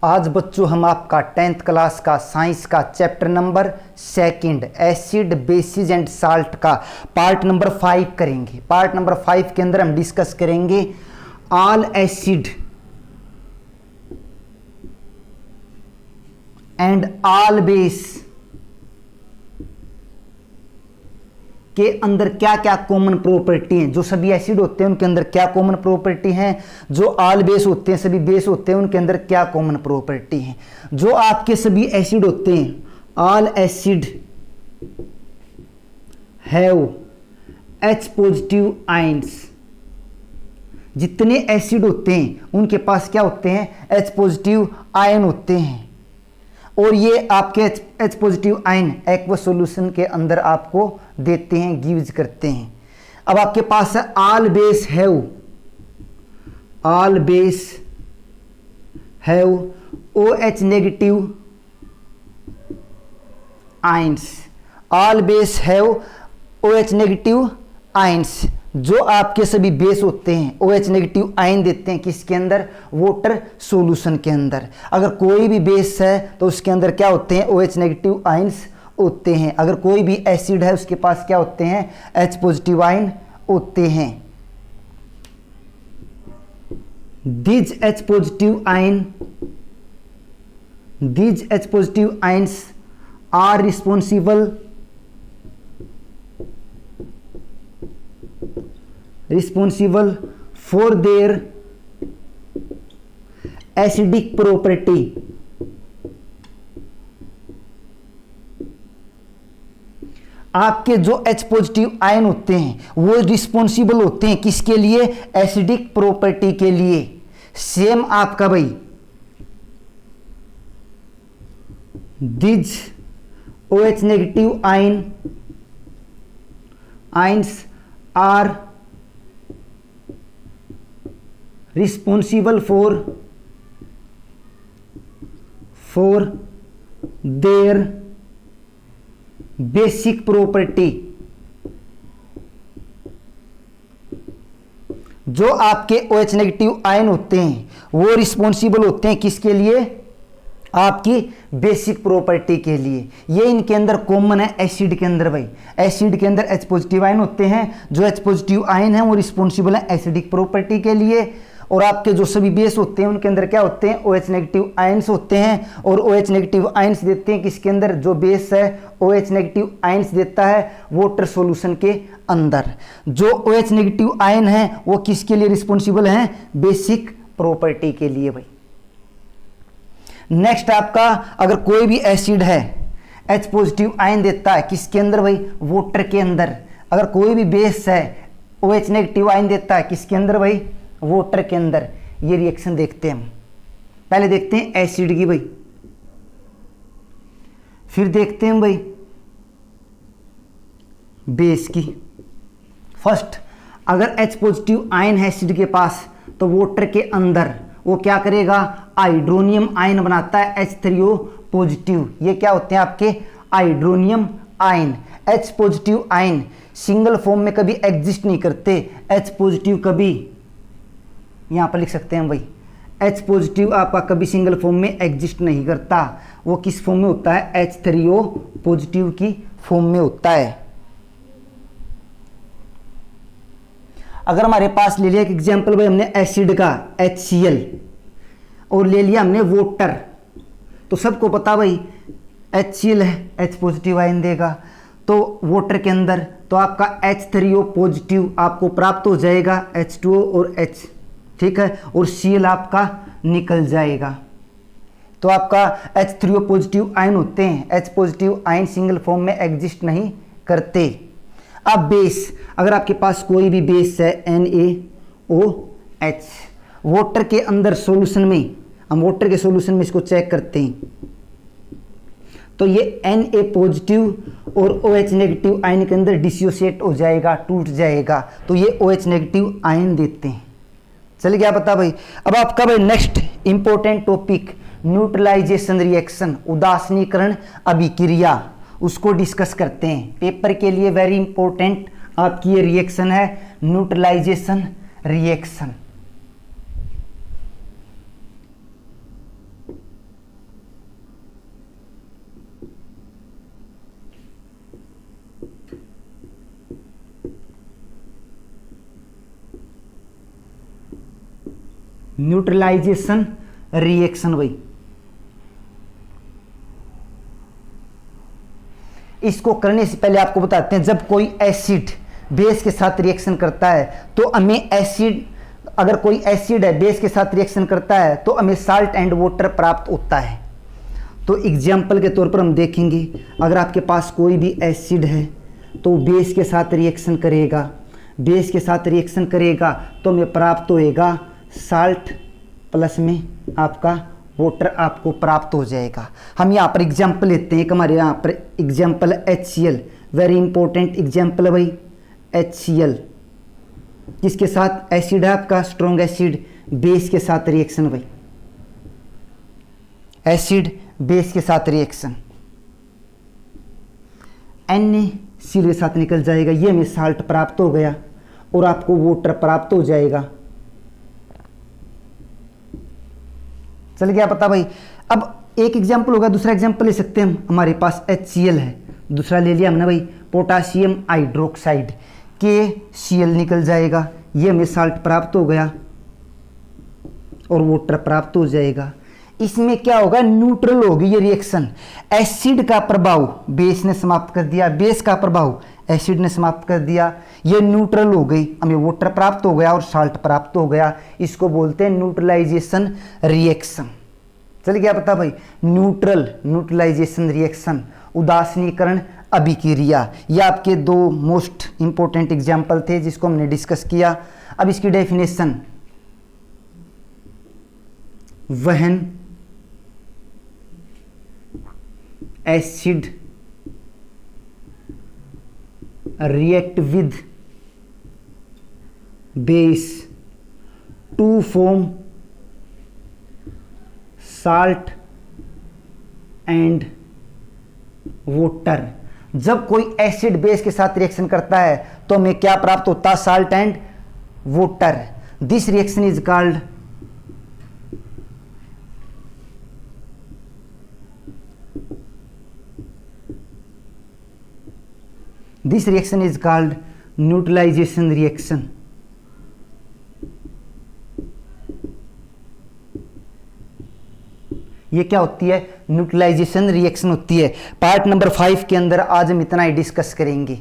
आज बच्चों हम आपका 10th क्लास का साइंस का chapter number 2 acid basis and salt का पार्ट नंबर 5 करेंगे। पार्ट नंबर 5 के अंदर हम डिस्कस करेंगे all acid and all base के अंदर क्या क्या कॉमन प्रॉपर्टी हैं। जो सभी एसिड होते हैं उनके अंदर क्या कॉमन प्रॉपर्टी हैं, जो ऑल बेस होते हैं सभी बेस होते हैं उनके अंदर क्या कॉमन प्रॉपर्टी हैं। जो आपके सभी एसिड होते हैं all acid have H positive ions. जितने एसिड होते हैं उनके पास क्या होते हैं, H पॉजिटिव आयन होते हैं। और ये आपके H positive ion aqueous solution के अंदर आपको देते हैं, गिव्स करते हैं। अब आपके पास है all base have OH negative ions. All base have OH negative ions. जो आपके सभी बेस होते हैं OH नेगेटिव आयन देते हैं किसके अंदर, वाटर सॉल्यूशन के अंदर। अगर कोई भी बेस है तो उसके अंदर क्या होते हैं, OH नेगेटिव आयंस होते हैं। अगर कोई भी एसिड है उसके पास क्या होते हैं, H पॉजिटिव आयन होते हैं। These H positive ions are responsible for their acidic property। आपके जो H पॉजिटिव आयन होते हैं वो रिस्पॉन्सिबल होते हैं किसके लिए, एसिडिक प्रॉपर्टी के लिए। सेम आपका भाई these OH negative ions are responsible for their basic property। जो आपके OH नेगेटिव आयन होते हैं वो रिस्पॉन्सिबल होते हैं किसके लिए, आपकी बेसिक प्रॉपर्टी के लिए। ये इनके अंदर कॉमन है एसिड के अंदर। भाई एसिड के अंदर H पॉजिटिव आयन होते हैं, जो H पॉजिटिव आयन है वो रिस्पॉन्सिबल है एसिडिक प्रॉपर्टी के लिए। और आपके जो सभी बेस होते हैं उनके अंदर क्या होते हैं, OH नेगेटिव आयंस होते हैं। और OH नेगेटिव आयंस देते हैं किसके अंदर, जो बेस है OH नेगेटिव आयंस देता है वाटर सॉल्यूशन के अंदर। जो OH नेगेटिव आयन है वो किसके लिए रिस्पॉन्सिबल है, बेसिक प्रॉपर्टी के लिए। भाई नेक्स्ट आपका अगर कोई भी एसिड है H पॉजिटिव आयन देता है किसके अंदर भाई, वाटर के अंदर। अगर कोई भी बेस है OH नेगेटिव आयन देता है किसके अंदर भाई, वाटर के अंदर। ये रिएक्शन देखते हैं हम। पहले देखते हैं एसिड की भाई, फिर देखते हैं भाई बेस की। फर्स्ट अगर H पॉजिटिव आयन है एसिड के पास तो वाटर के अंदर वो क्या करेगा, हाइड्रोनियम आयन बनाता है H3O पॉजिटिव। ये क्या होते हैं आपके hydronium ion. H positive ion single form में कभी एग्जिस्ट नहीं करते। H पॉजिटिव कभी, यहाँ पर लिख सकते हैं भाई, H पॉजिटिव आपका कभी सिंगल फॉर्म में एग्जिस्ट नहीं करता। वो किस फॉर्म में होता है, H3O पॉजिटिव की फॉर्म में होता है। अगर हमारे पास ले लिया एक एग्जांपल भाई हमने एसिड का HCl और ले लिया हमने वाटर, तो सबको पता भाई HCl है, H पॉजिटिव आयन देगा। तो वाटर के अंदर तो आपका H3O पॉजिटिव आपको प्राप्त हो जाएगा, H2O और H, ठीक है, और Cl आपका निकल जाएगा। तो आपका H3O पॉजिटिव आयन होते हैं, H positive ion single form में एग्जिस्ट नहीं करते। अब बेस, अगर आपके पास कोई भी बेस है NaOH, वाटर के अंदर सॉल्यूशन में, हम वाटर के सॉल्यूशन में इसको चेक करते हैं तो ये Na पॉजिटिव और OH नेगेटिव आयन के अंदर डिसोसिएट हो जाएगा, टूट जाएगा। तो ये OH नेगेटिव आयन देते हैं। चलिए क्या पता भाई। अब आपका भाई next important topic neutralisation reaction, उदासीनीकरण अभिक्रिया, उसको डिस्कस करते हैं। पेपर के लिए वेरी इंपॉर्टेंट आपकी ये रिएक्शन है न्यूट्रलाइजेशन रिएक्शन। न्यूट्रलाइजेशन रिएक्शन भाई। इसको करने से पहले आपको बताते हैं, जब कोई एसिड बेस के साथ रिएक्शन करता है तो हमें एसिड, अगर कोई एसिड है बेस के साथ रिएक्शन करता है तो हमें साल्ट एंड वाटर प्राप्त होता है। तो एग्जाम्पल के तौर पर हम देखेंगे, अगर आपके पास कोई भी एसिड है तो बेस के साथ रिएक्शन करेगा, बेस के साथ रिएक्शन करेगा तो हमें प्राप्त होएगा साल्ट प्लस में आपका वाटर आपको प्राप्त हो जाएगा। हम यहाँ पर एग्जाम्पल लेते हैं, एक हमारे यहाँ पर example HCl, very important example है भाई HCl, जिसके साथ एसिड है आपका स्ट्रॉन्ग एसिड, बेस के साथ रिएक्शन भाई, एसिड बेस के साथ रिएक्शन, NaCl के साथ निकल जाएगा, ये हमें साल्ट प्राप्त हो गया और आपको वाटर प्राप्त हो जाएगा। चल गया पता भाई। अब एक एग्जाम्पल होगा, दूसरा एग्जाम्पल ले सकते हैं हम, हमारे पास HCl है, दूसरा ले लिया हमने भाई पोटासियम हाइड्रोक्साइड, KCl निकल जाएगा, ये हमें साल्ट प्राप्त हो गया और वाटर प्राप्त हो जाएगा। इसमें क्या होगा, न्यूट्रल होगी ये रिएक्शन, एसिड का प्रभाव बेस ने समाप्त कर दिया, बेस का प्रभाव एसिड ने समाप्त कर दिया, ये न्यूट्रल हो गई, हमें वाटर प्राप्त हो गया और साल्ट प्राप्त हो गया। इसको बोलते हैं न्यूट्रलाइजेशन रिएक्शन। चल गया पता भाई, न्यूट्रलाइजेशन रिएक्शन, उदासीनीकरण अभिक्रिया। ये आपके दो मोस्ट इंपॉर्टेंट एग्जाम्पल थे जिसको हमने डिस्कस किया। अब इसकी definition, when acid react with base to form salt and water। जब कोई एसिड बेस के साथ रिएक्शन करता है तो हमें क्या प्राप्त होता है, salt and water. This reaction is called neutralisation reaction. ये क्या होती है, न्यूट्रलाइजेशन रिएक्शन होती है। पार्ट नंबर 5 के अंदर आज हम इतना ही डिस्कस करेंगे।